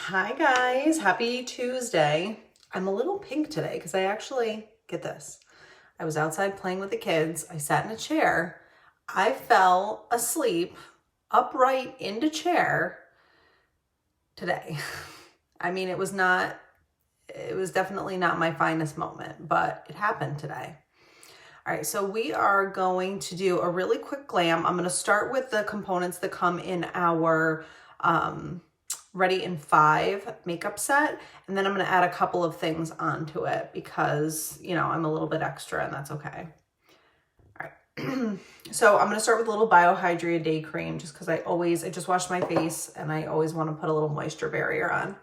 Hi guys, happy Tuesday. I'm a little pink today because I actually, get this, I was outside playing with the kids. I sat in a chair. I fell asleep upright in the chair today. I mean, it was definitely not my finest moment, but it happened today. All right, so we are going to do a really quick glam. I'm going to start with the components that come in our Ready in 5 makeup set, and then I'm going to add a couple of things onto it because, you know, I'm a little bit extra and that's okay. All right. So I'm going to start with a little Hydria day cream just because I just washed my face and I always want to put a little moisture barrier on.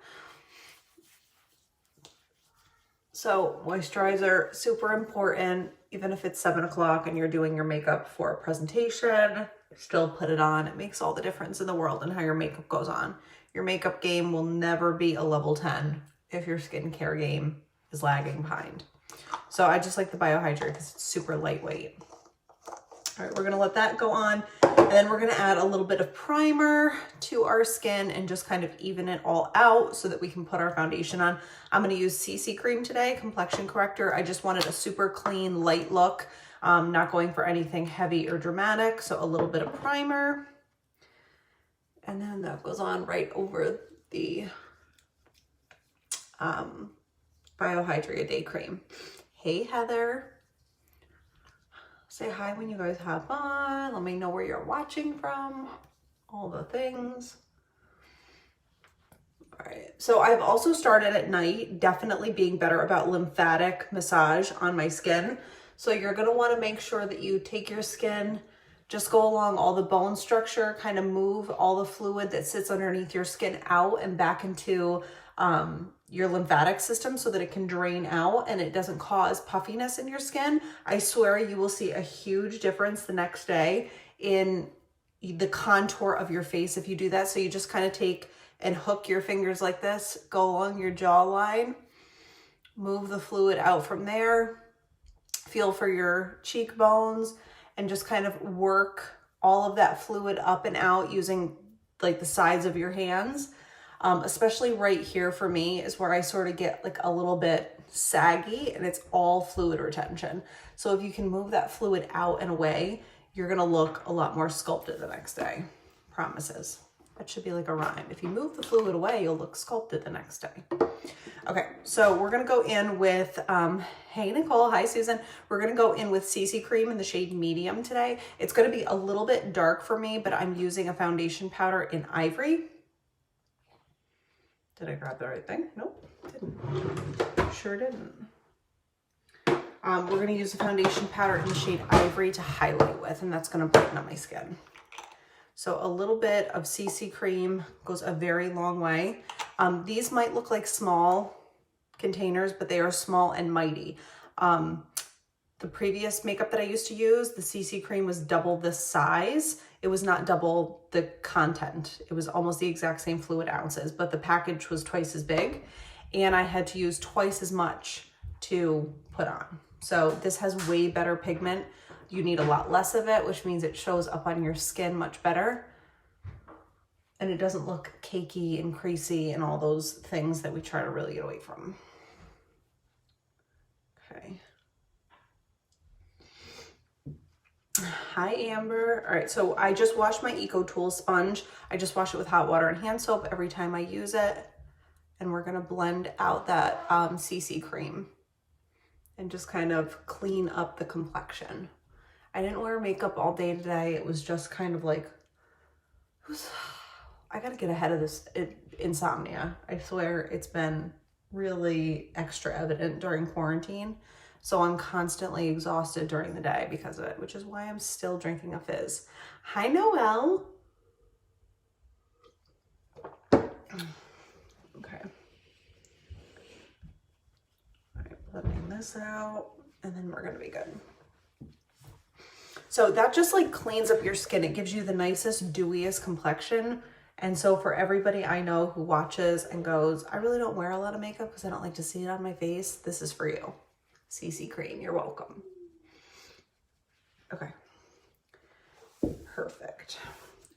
So moisturizer, super important. Even if it's 7 o'clock and you're doing your makeup for a presentation, still put it on. It makes all the difference in the world in how your makeup goes on. Your makeup game will never be a level 10 if your skincare game is lagging behind. So I just like the Hydria because it's super lightweight. All right, we're gonna let that go on. And then we're gonna add a little bit of primer to our skin and just kind of even it all out so that we can put our foundation on. I'm gonna use CC cream today, complexion corrector. I just wanted a super clean, light look, not going for anything heavy or dramatic. So a little bit of primer. And then that goes on right over the Hydria day cream. Hey, Heather. Say hi when you guys hop on. Let me know where you're watching from. All the things. All right. So I've also started at night, definitely being better about lymphatic massage on my skin. So you're going to want to make sure that you take your skin, just go along all the bone structure, kind of move all the fluid that sits underneath your skin out and back into your lymphatic system so that it can drain out and it doesn't cause puffiness in your skin. I swear you will see a huge difference the next day in the contour of your face if you do that. So you just kind of take and hook your fingers like this, go along your jawline, move the fluid out from there, feel for your cheekbones, and just kind of work all of that fluid up and out using like the sides of your hands. Especially right here for me is where I sort of get like a little bit saggy and it's all fluid retention. So if you can move that fluid out and away, you're gonna look a lot more sculpted the next day. Promises. That should be like a rhyme. If you move the fluid away, you'll look sculpted the next day. Okay, so we're gonna go in with, hey Nicole, hi Susan. We're gonna go in with CC cream in the shade medium today. It's gonna be a little bit dark for me, but I'm using a foundation powder in Ivory. Did I grab the right thing? Nope, didn't. Sure didn't. We're gonna use the foundation powder in the shade Ivory to highlight with, and that's gonna brighten up my skin. So a little bit of CC cream goes a very long way. These might look like small containers, but they are small and mighty. The previous makeup that I used to use, the CC cream was double this size. It was not double the content. It was almost the exact same fluid ounces, but the package was twice as big and I had to use twice as much to put on. So this has way better pigment. You need a lot less of it, which means it shows up on your skin much better. And it doesn't look cakey and creasy and all those things that we try to really get away from. Okay. Hi, Amber. All right, so I just washed my Eco Tool sponge. I just wash it with hot water and hand soap every time I use it. And we're gonna blend out that CC cream and just kind of clean up the complexion. I didn't wear makeup all day today. It was just kind of like, I gotta get ahead of this insomnia. I swear it's been really extra evident during quarantine. So I'm constantly exhausted during the day because of it, which is why I'm still drinking a fizz. Hi, Noelle. Okay. All right, blending this out, and then we're gonna be good. So that just like cleans up your skin. It gives you the nicest, dewiest complexion. And so for everybody I know who watches and goes, I really don't wear a lot of makeup because I don't like to see it on my face, this is for you. CC cream, you're welcome. Okay. Perfect.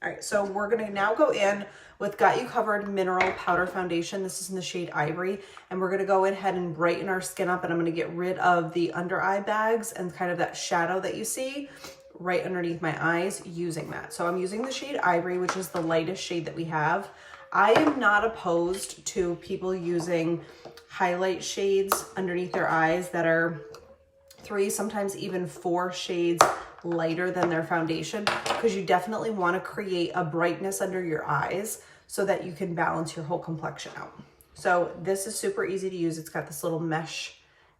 All right, so we're gonna now go in with Got You Covered Mineral Powder Foundation. This is in the shade Ivory, and we're gonna go ahead and brighten our skin up, and I'm gonna get rid of the under eye bags and kind of that shadow that you see right underneath my eyes using that. So I'm using the shade Ivory, which is the lightest shade that we have. I am not opposed to people using highlight shades underneath their eyes that are 3, sometimes even 4 shades lighter than their foundation, because you definitely want to create a brightness under your eyes so that you can balance your whole complexion out. So this is super easy to use. It's got this little mesh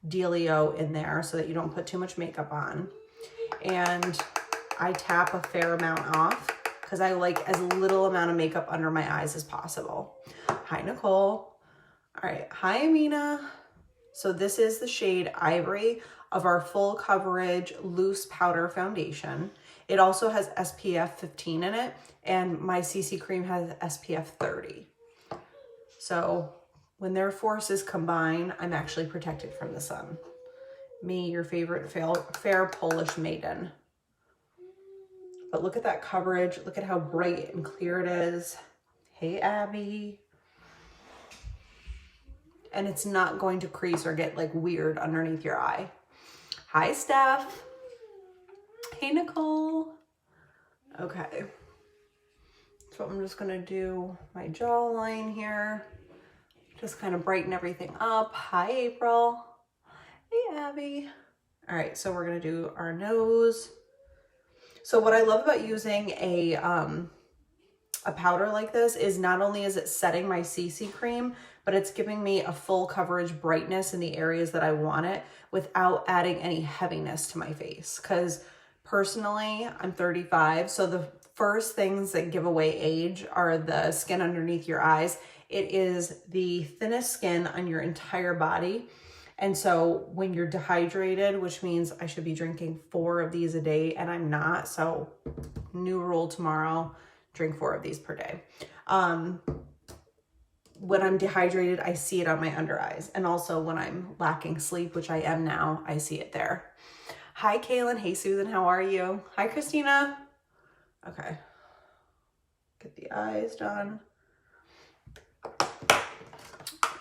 dealio in there so that you don't put too much makeup on. And I tap a fair amount off because I like as little amount of makeup under my eyes as possible. Hi, Nicole. All right, hi, Amina. So this is the shade Ivory of our full coverage loose powder foundation. It also has SPF 15 in it, and my CC cream has SPF 30. So when their forces combine, I'm actually protected from the sun. Me, your favorite fair Polish maiden. But look at that coverage. Look at how bright and clear it is. Hey, Abby. And it's not going to crease or get like weird underneath your eye. Hi, Steph. Hey, Nicole. Okay. So I'm just gonna do my jawline here. Just kind of brighten everything up. Hi, April. Hey, Abby. All right, so we're gonna do our nose. So what I love about using a powder like this is not only is it setting my CC cream, but it's giving me a full coverage brightness in the areas that I want it without adding any heaviness to my face. Because personally, I'm 35, so the first things that give away age are the skin underneath your eyes. It is the thinnest skin on your entire body. And so when you're dehydrated, which means I should be drinking 4 of these a day, and I'm not, so new rule tomorrow, drink 4 of these per day. When I'm dehydrated, I see it on my under eyes. And also when I'm lacking sleep, which I am now, I see it there. Hi, Kaylin. Hey, Susan. How are you? Hi, Christina. Okay. Get the eyes done.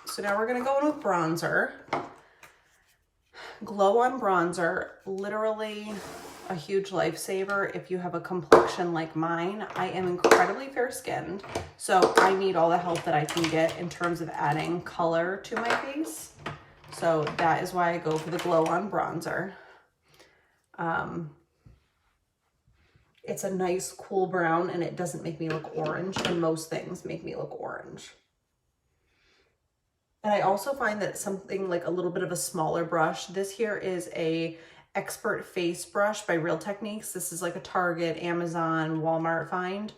So now we're going to go in with bronzer. Glow on bronzer, literally a huge lifesaver if you have a complexion like mine. I am incredibly fair-skinned, so I need all the help that I can get in terms of adding color to my face. So that is why I go for the glow on bronzer. It's a nice cool brown, and it doesn't make me look orange, and most things make me look orange. And I also find that something like a little bit of a smaller brush, this here is a Expert Face brush by Real Techniques. This is like a Target, Amazon, Walmart find,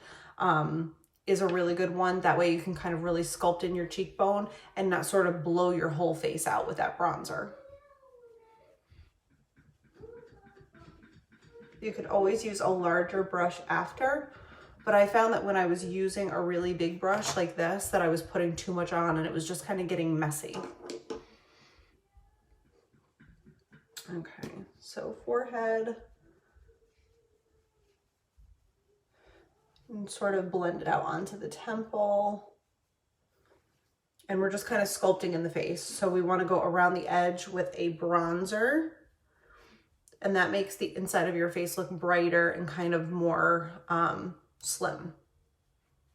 is a really good one. That way you can kind of really sculpt in your cheekbone and not sort of blow your whole face out with that bronzer. You could always use a larger brush after, but I found that when I was using a really big brush like this, that I was putting too much on and it was just kind of getting messy. Okay, so forehead. And sort of blend it out onto the temple. And we're just kind of sculpting in the face. So we want to go around the edge with a bronzer. And that makes the inside of your face look brighter and kind of more slim.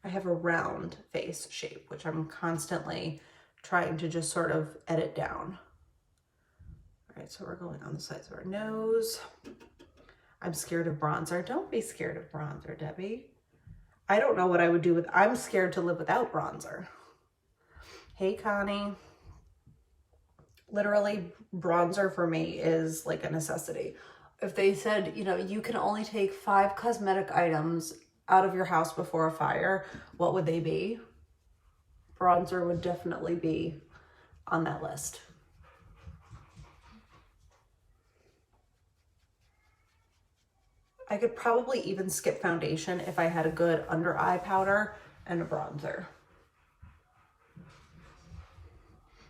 I have a round face shape, which I'm constantly trying to just sort of edit down. All right, so we're going on the sides of our nose. I'm scared of bronzer. Don't be scared of bronzer, Debbie. I don't know what I would do with, I'm scared to live without bronzer. Hey, Connie. Literally, bronzer for me is like a necessity. If they said, you know, you can only take 5 cosmetic items out of your house before a fire, what would they be? Bronzer would definitely be on that list. I could probably even skip foundation if I had a good under eye powder and a bronzer.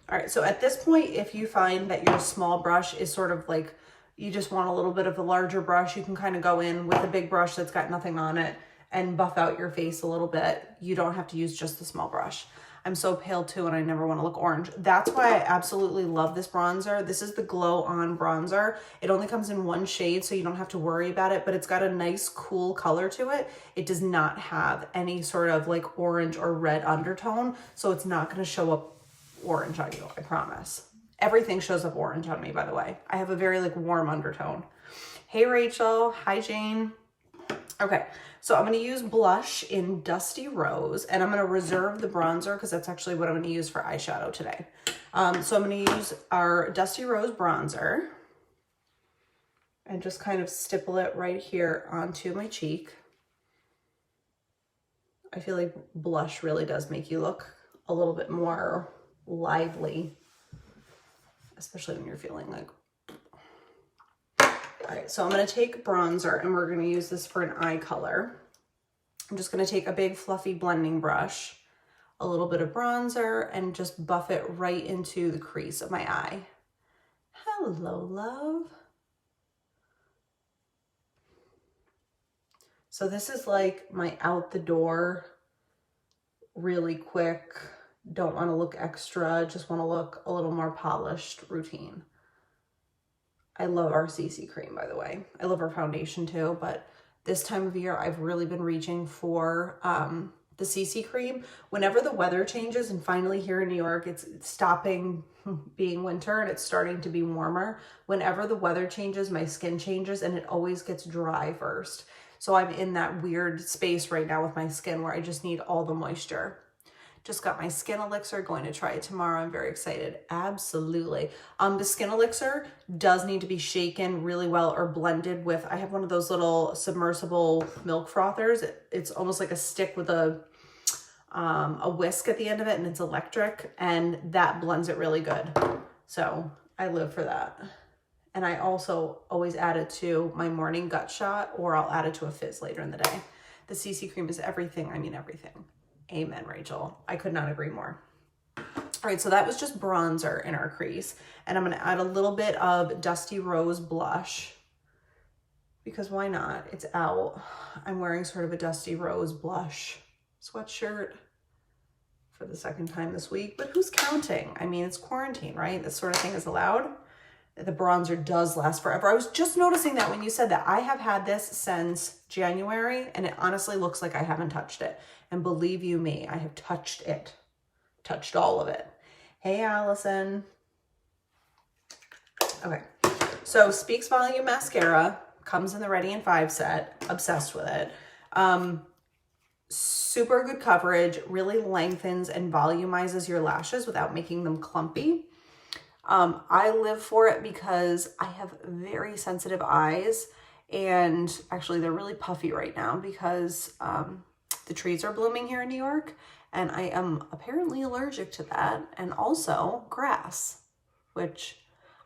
All right, so at this point, if you find that your small brush is sort of like, you just want a little bit of a larger brush, you can kind of go in with a big brush that's got nothing on it and buff out your face a little bit, you don't have to use just the small brush. I'm so pale too, and I never want to look orange. That's why I absolutely love this bronzer. This is the Glow On bronzer. It only comes in one shade, so you don't have to worry about it, but it's got a nice cool color to it. It does not have any sort of like orange or red undertone, so it's not going to show up orange on you, I promise. Everything shows up orange on me, by the way. I have a very like warm undertone. Hey, Rachel. Hi, Jane. Okay, so I'm going to use blush in Dusty Rose, and I'm going to reserve the bronzer because that's actually what I'm going to use for eyeshadow today. So I'm going to use our Dusty Rose bronzer and just kind of stipple it right here onto my cheek. I feel like blush really does make you look a little bit more lively, especially when you're feeling like... All right, so I'm going to take bronzer, and we're going to use this for an eye color. I'm just going to take a big fluffy blending brush, a little bit of bronzer, and just buff it right into the crease of my eye. Hello, love. So this is like my out the door, really quick, don't want to look extra, just want to look a little more polished routine. I love our CC cream, by the way. I love our foundation too, but this time of year, I've really been reaching for the CC cream. Whenever the weather changes, and finally here in New York, it's stopping being winter and it's starting to be warmer. Whenever the weather changes, my skin changes and it always gets dry first. So I'm in that weird space right now with my skin where I just need all the moisture. Just got my skin elixir, going to try it tomorrow. I'm very excited. Absolutely. The skin elixir does need to be shaken really well or blended with, I have one of those little submersible milk frothers. It's almost like a stick with a whisk at the end of it, and it's electric, and that blends it really good. So I live for that. And I also always add it to my morning gut shot, or I'll add it to a fizz later in the day. The CC cream is everything. I mean, everything. Amen, Rachel. I could not agree more. All right, so that was just bronzer in our crease. And I'm going to add a little bit of Dusty Rose blush because why not? It's out. I'm wearing sort of a Dusty Rose blush sweatshirt for the second time this week, but who's counting? I mean, it's quarantine, right? This sort of thing is allowed. The bronzer does last forever. I was just noticing that when you said that. I have had this since January, and it honestly looks like I haven't touched it. And believe you me, I have touched it. Touched all of it. Hey, Allison. Okay, so Speaks Volume Mascara comes in the Ready in 5 set. Obsessed with it. Super good coverage. Really lengthens and volumizes your lashes without making them clumpy. I live for it because I have very sensitive eyes, and actually they're really puffy right now because the trees are blooming here in New York, and I am apparently allergic to that, and also grass, which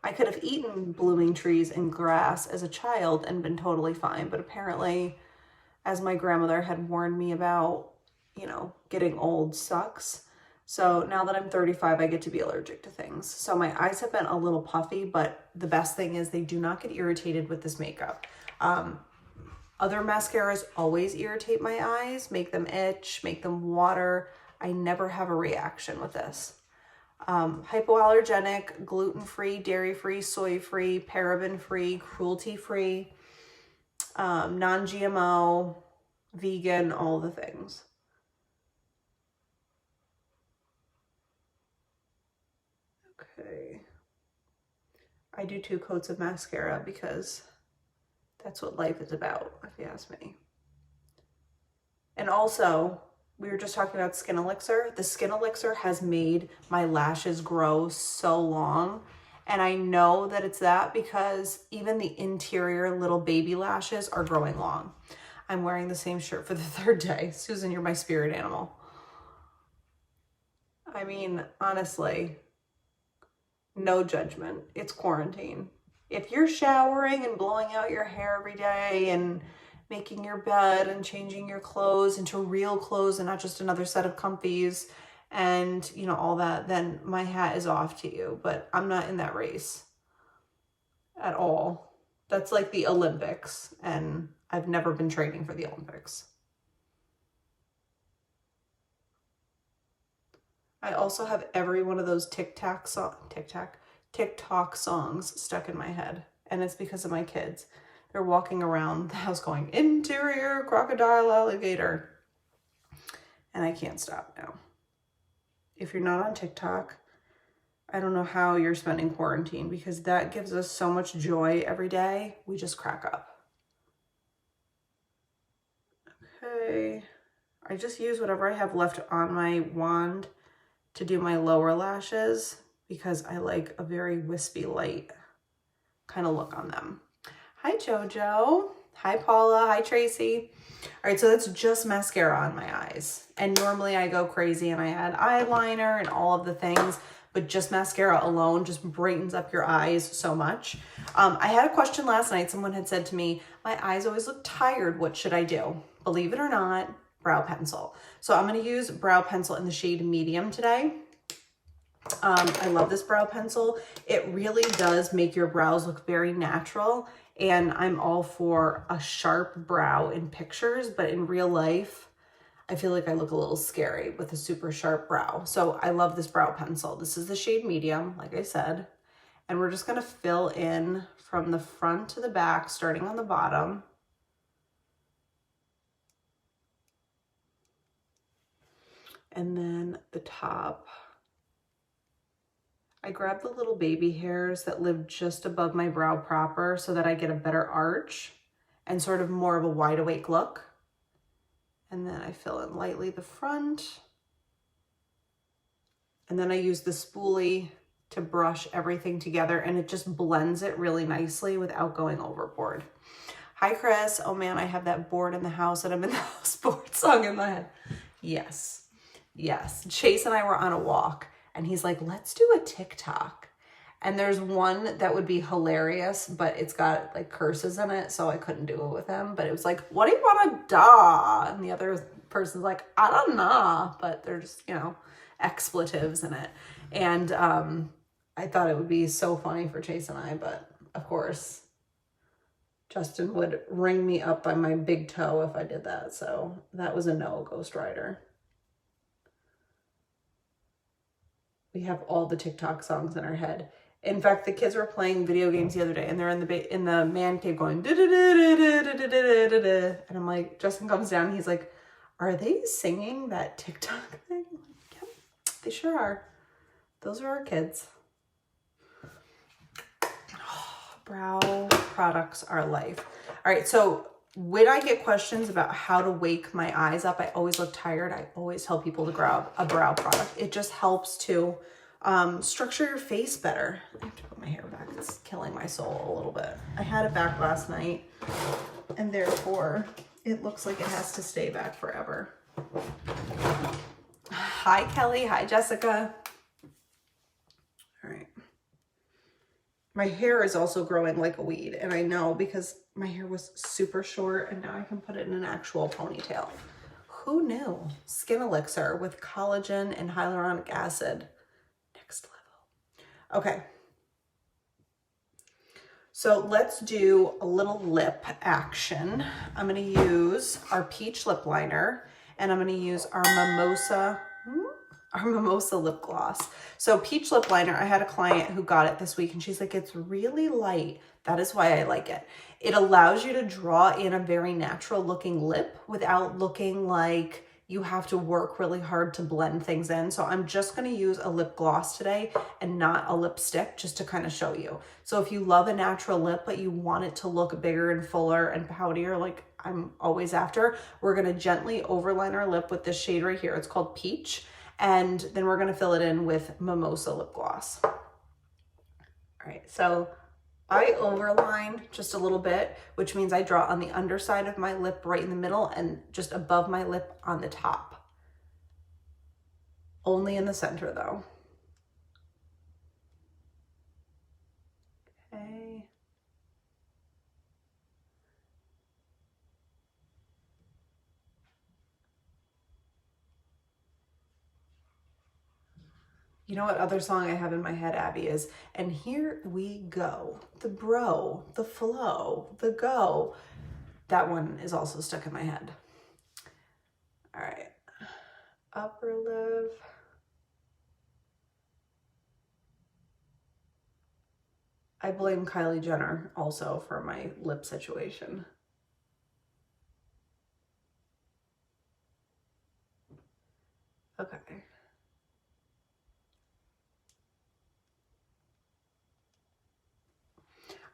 I could have eaten blooming trees and grass as a child and been totally fine, but apparently, as my grandmother had warned me about, you know, getting old sucks. So now that I'm 35, I get to be allergic to things. So my eyes have been a little puffy, but the best thing is they do not get irritated with this makeup. Other mascaras always irritate my eyes, make them itch, make them water. I never have a reaction with this. Hypoallergenic, gluten-free, dairy-free, soy-free, paraben-free, cruelty-free, non-GMO, vegan, all the things. Okay. I do 2 coats of mascara because that's what life is about, if you ask me. And also, we were just talking about Skin Elixir. The Skin Elixir has made my lashes grow so long. And I know that it's that because even the interior little baby lashes are growing long. I'm wearing the same shirt for the 3rd day. Susan, you're my spirit animal. I mean, honestly, no judgment. It's quarantine. If you're showering and blowing out your hair every day and making your bed and changing your clothes into real clothes and not just another set of comfies and, you know, all that, then my hat is off to you. But I'm not in that race at all. That's like the Olympics, and I've never been training for the Olympics. I also have every one of those TikTok songs stuck in my head. And it's because of my kids. They're walking around the house going, interior crocodile alligator. And I can't stop now. If you're not on TikTok, I don't know how you're spending quarantine, because that gives us so much joy every day. We just crack up. Okay. I just use whatever I have left on my wand to do my lower lashes, because I like a very wispy light kind of look on them. Hi, Jojo. Hi, Paula. Hi, Tracy. All right, so that's just mascara on my eyes. And normally I go crazy and I add eyeliner and all of the things, but just mascara alone just brightens up your eyes so much. I had a question last night. Someone had said to me, my eyes always look tired. What should I do? Believe it or not, brow pencil. So I'm going to use brow pencil in the shade medium today. I love this brow pencil. It really does make your brows look very natural, and I'm all for a sharp brow in pictures, but in real life, I feel like I look a little scary with a super sharp brow. So I love this brow pencil. This is the shade medium, like I said, and we're just going to fill in from the front to the back, starting on the bottom. And then the top. I grab the little baby hairs that live just above my brow proper so that I get a better arch and sort of more of a wide awake look. And then I fill in lightly the front. And then I use the spoolie to brush everything together, and it just blends it really nicely without going overboard. Hi, Chris. Oh man, I have that board in the house and I'm in the house board song in my head. Yes, yes. Chase and I were on a walk, and he's like, let's do a TikTok. And there's one that would be hilarious, but it's got like curses in it, so I couldn't do it with him. But it was like, what do you want to da? And the other person's like, I don't know. But there's, you know, expletives in it. And I thought it would be so funny for Chase and I, but of course, Justin would ring me up by my big toe if I did that. So that was a no, Ghost Rider. We have all the TikTok songs in our head. In fact, the kids were playing video games the other day, and they're in the man cave going da da da da da da da da da. And I'm like, Justin comes down, and he's like, "Are they singing that TikTok thing?" I'm like, yep, they sure are. Those are our kids. Oh, brow products are life. All right, so when I get questions about how to wake my eyes up, I always look tired. I always tell people to grab a brow product. It just helps to structure your face better. I have to put my hair back. It's killing my soul a little bit. I had it back last night, and therefore it looks like it has to stay back forever. Hi, Kelly. Hi, Jessica. All right. My hair is also growing like a weed, and I know because my hair was super short, and now I can put it in an actual ponytail. Who knew? Skin elixir with collagen and hyaluronic acid. Next level. Okay. So let's do a little lip action. I'm going to use our peach lip liner, and I'm going to use our Mimosa lip gloss. So peach lip liner, I had a client who got it this week, and she's like, it's really light. That is why I like it. It allows you to draw in a very natural looking lip without looking like you have to work really hard to blend things in. So I'm just going to use a lip gloss today and not a lipstick, just to kind of show you. So if you love a natural lip, but you want it to look bigger and fuller and poutier, like I'm always after, we're going to gently overline our lip with this shade right here. It's called Peach. And then we're going to fill it in with Mimosa lip gloss. All right, so I overline just a little bit, which means I draw on the underside of my lip right in the middle and just above my lip on the top. Only in the center though. Okay. You know what other song I have in my head, Abby, is, and here we go. The bro, the flow, the go. That one is also stuck in my head. All right. Upper lip. I blame Kylie Jenner also for my lip situation. Okay.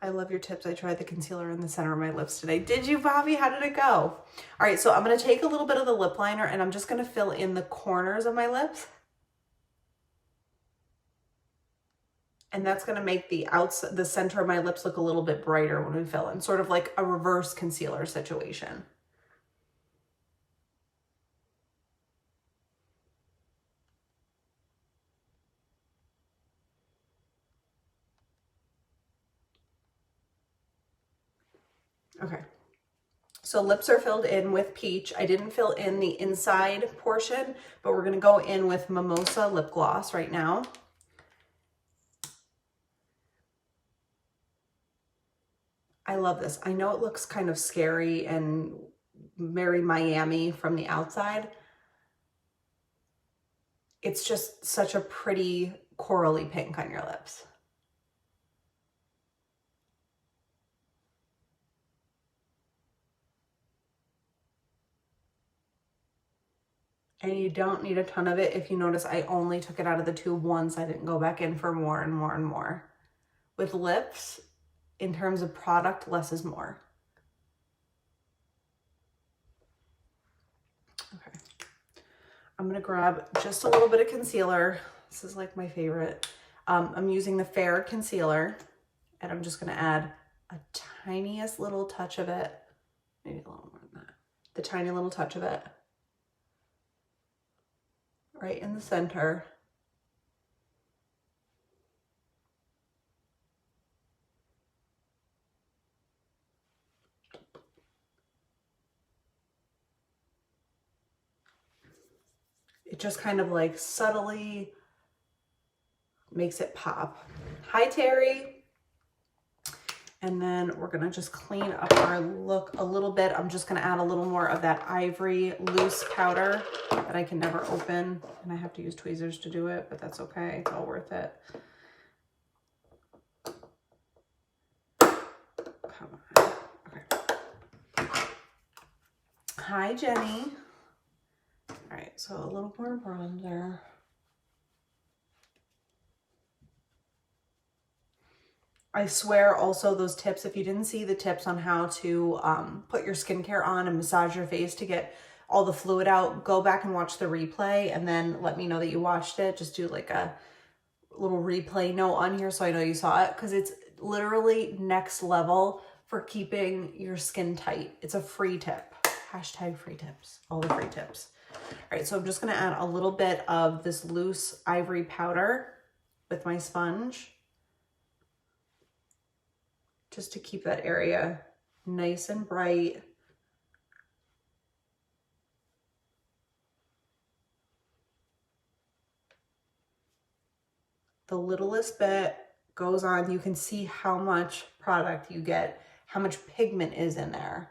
I love your tips. I tried the concealer in the center of my lips today. Did you, Bobby? How did it go? All right, so I'm going to take a little bit of the lip liner and I'm just going to fill in the corners of my lips. And that's going to make the outside, the center of my lips look a little bit brighter when we fill in, sort of like a reverse concealer situation. Okay. So lips are filled in with peach. I didn't fill in the inside portion, but we're going to go in with Mimosa lip gloss right now. I love this. I know it looks kind of scary and very Miami from the outside. It's just such a pretty corally pink on your lips. And you don't need a ton of it. If you notice, I only took it out of the tube once. I didn't go back in for more and more and more. With lips, in terms of product, less is more. Okay. I'm gonna grab just a little bit of concealer. This is like my favorite. I'm using the Fair concealer, and I'm just gonna add a tiniest little touch of it. Maybe a little more than that. The tiny little touch of it. Right in the center. It just kind of like subtly makes it pop. Hi, Terry. And then we're gonna just clean up our look a little bit. I'm just gonna add a little more of that Ivory loose powder that I can never open. And I have to use tweezers to do it, but that's okay, it's all worth it. Come on, okay. Hi, Jenny. All right, so a little more bronzer. I swear also those tips, if you didn't see the tips on how to put your skincare on and massage your face to get all the fluid out, go back and watch the replay and then let me know that you watched it. Just do like a little replay note on here so I know you saw it, because it's literally next level for keeping your skin tight. It's a free tip. Hashtag free tips. All the free tips. All right, so I'm just going to add a little bit of this loose Ivory powder with my sponge, just to keep that area nice and bright. The littlest bit goes on. You can see how much product you get, how much pigment is in there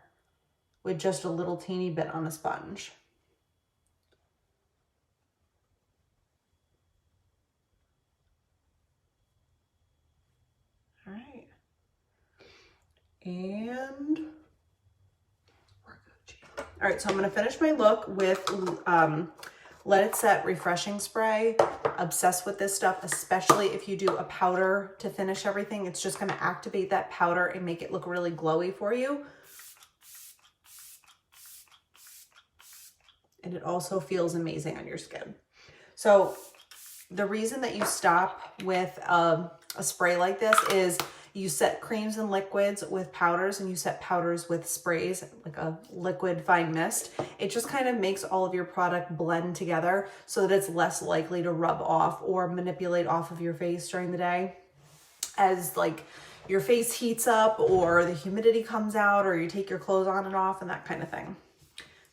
with just a little teeny bit on a sponge. All right. And we're Gucci. All right, so I'm gonna finish my look with Let It Set Refreshing Spray. Obsessed with this stuff, especially if you do a powder to finish everything. It's just gonna activate that powder and make it look really glowy for you. And it also feels amazing on your skin. So the reason that you stop with a spray like this is you set creams and liquids with powders and you set powders with sprays, like a liquid fine mist. It just kind of makes all of your product blend together so that it's less likely to rub off or manipulate off of your face during the day. As like your face heats up or the humidity comes out or you take your clothes on and off and that kind of thing.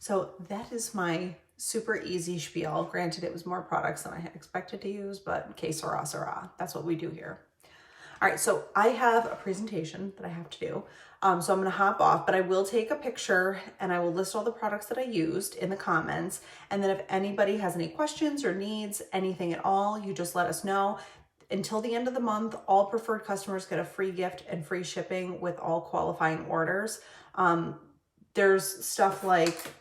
So that is my super easy spiel. Granted, it was more products than I had expected to use, but que sera, sera. That's what we do here. All right, so I have a presentation that I have to do. So I'm gonna hop off, but I will take a picture and I will list all the products that I used in the comments. And then if anybody has any questions or needs anything at all, you just let us know. until the end of the month, all preferred customers get a free gift and free shipping with all qualifying orders. There's stuff like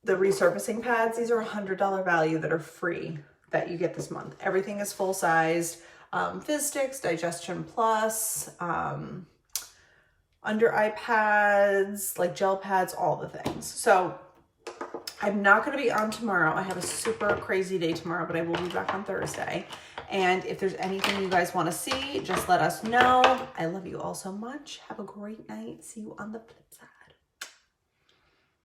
the resurfacing pads. These are $100 value that are free that you get this month. Everything is full sized. Fizz sticks, Digestion Plus, under eye pads, like gel pads, all the things. So I'm not going to be on tomorrow. I have a super crazy day tomorrow, but I will be back on Thursday. And if there's anything you guys want to see, just let us know. I love you all so much. Have a great night. See you on the flip side.